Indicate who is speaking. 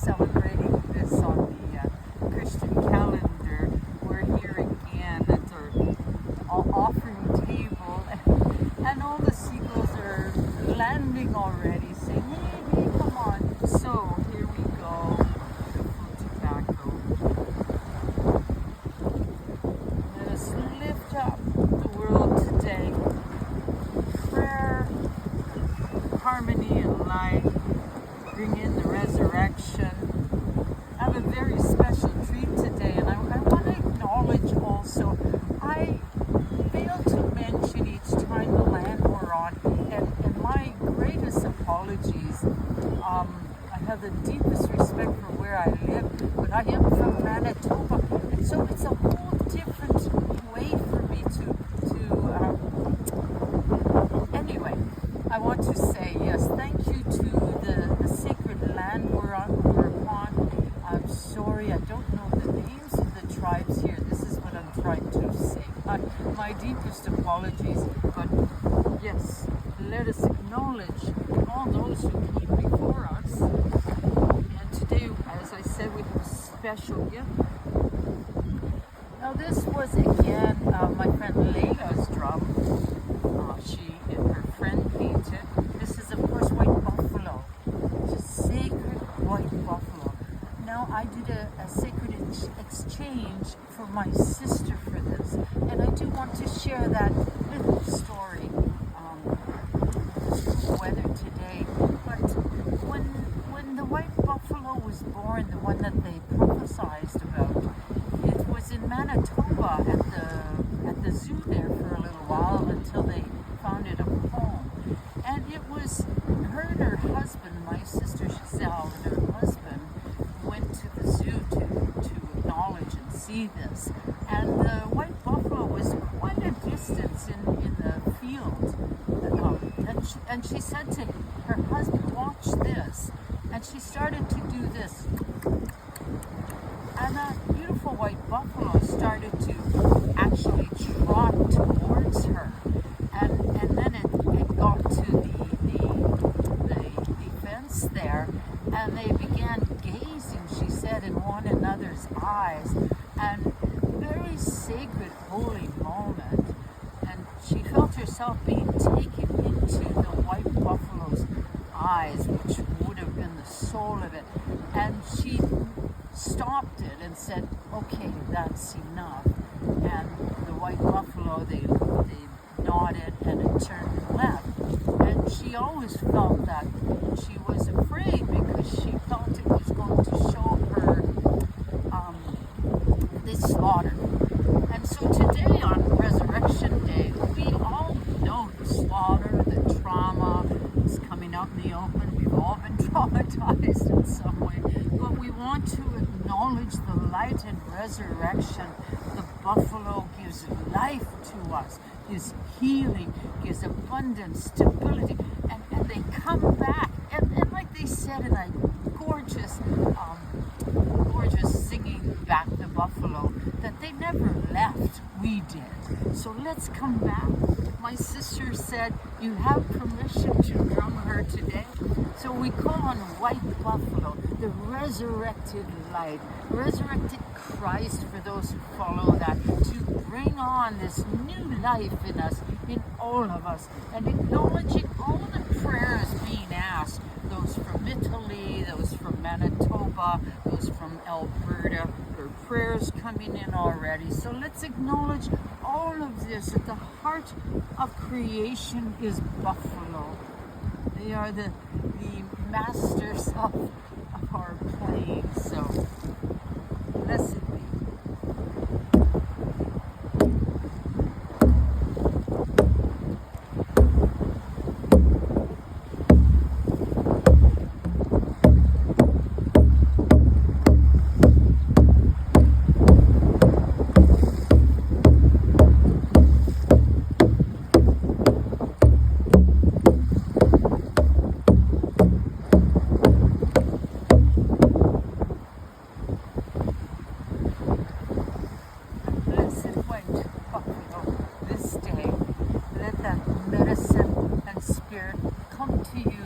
Speaker 1: celebrating this on the Christian calendar. We're here again at our offering table, and all the seagulls are landing already, saying, hey, hey, come on. So here we go. Beautiful tobacco. Let us lift up the world today. Prayer, harmony, and light. Bring in the resurrection. I have a very special treat today, and I want to acknowledge also, I fail to mention each time the land we're on, and my greatest apologies. I have the deepest respect for where I live, but I am from Manitoba, and so it's a whole different way for me to anyway, I want to say, yes, thank you to the sacred land we're upon. I'm sorry, I don't know the names of the tribes here. This is what I'm trying to say. My deepest apologies, but yes, let us acknowledge all those who came before us. And today, as I said, we have a special gift. Now this was again my friend Leila's drum. She and her friend painted. This is of course white buffalo. It's a sacred white buffalo. Now I did a sacred exchange for my sister for this, and I do want to share that little story. Weather today, but when the white buffalo was born, the one that they prophesied about, it was in Manitoba at the zoo there for a little while until they found it a home. And it was her and her husband, my sister Gisele and her husband, went to the zoo to acknowledge and see this. And the white buffalo was quite a distance in the field. And she said to her husband, watch this. And she started to do this. And that beautiful white buffalo started to actually trot towards her. And then it got to the fence there, and they began gazing, she said, in one another's eyes, and very sacred, holy moment. And she felt herself being taken into the white buffalo's eyes, which would have been the soul of it. And she stopped it and said, okay, that's enough. And the white buffalo, they nodded and it turned and left. And she always felt that she was afraid because she felt it was going to show her this slaughter. And so today on Resurrection Day, we all know the slaughter, the trauma is coming out in the open. We've all been traumatized in some way. But we want to acknowledge the light and resurrection. The buffalo gives life to us, gives healing, gives abundance, stability, and they come back. And like they said in a gorgeous singing back the buffalo, that they never left, we did. So let's come back. My sister said, you have permission to drum her today. So we call on white buffalo, the resurrected light, resurrected Christ for those who follow that, to bring on this new life in us, in all of us, and acknowledging all the prayers being asked, those from Italy, those from Manitoba, those from Alberta. There are prayers coming in already. So let's acknowledge all of this. At the heart of creation is buffalo. They are the masters of our playing. So blessed be. This day, let that medicine and spirit come to you